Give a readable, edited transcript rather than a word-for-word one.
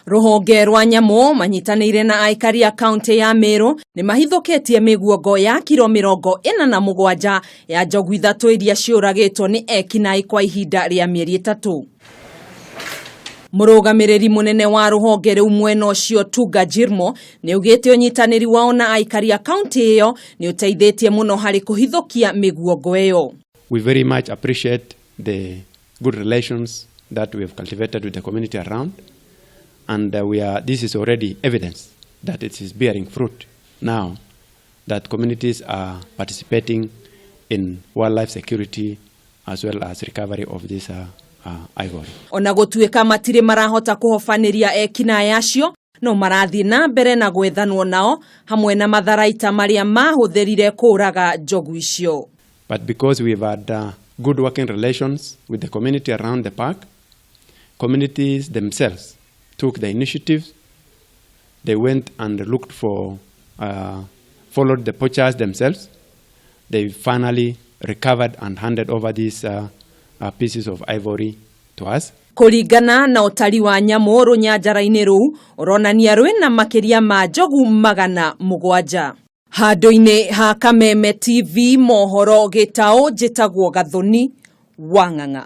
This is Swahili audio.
Ruhonge rwa nyamu manyitanĩire na aikari a kaunti ya Meru ni mahithuketie miguongo ya kilo 47 ya njogu ithatu iria ciuragitwo ni ekinaĩ kwa ihinda rĩa mĩeri 3. Mũrũgamĩrĩri munene wa ruhonge rĩu mwena ũcio Tuga Jirmo ni ugĩte ũnyitanĩri wao na aikari a kaunti ĩyo ni ũteithĩtie mũno harĩ kũhithukia miguongo ĩyo. We very much appreciate the good relations that we have cultivated with the community around. And this is already evidence that it is bearing fruit now, that communities are participating in wildlife security as well as recovery of this ivory. Ona gũtuĩka matire marahota kũhofanĩria ekinaĩ acio, no marathi na mbere na gwethanwo nao hamwe na matharaita marĩa mahũthĩrire kũraga njogu icio. But because we've had good working relations with the community around the park, communities themselves took the initiative. They went and looked for, followed the poachers themselves. They finally recovered and handed over these pieces of ivory to us. Kũringana na ũtari wa nyamu rũnyanjara-inĩ rũu, ũronania rwĩna makĩria ma njogu 700. Handũ-inĩ ha Kameme TV mohoro gĩtaũ njĩtagwo Gathoni wa Ng'ang'a.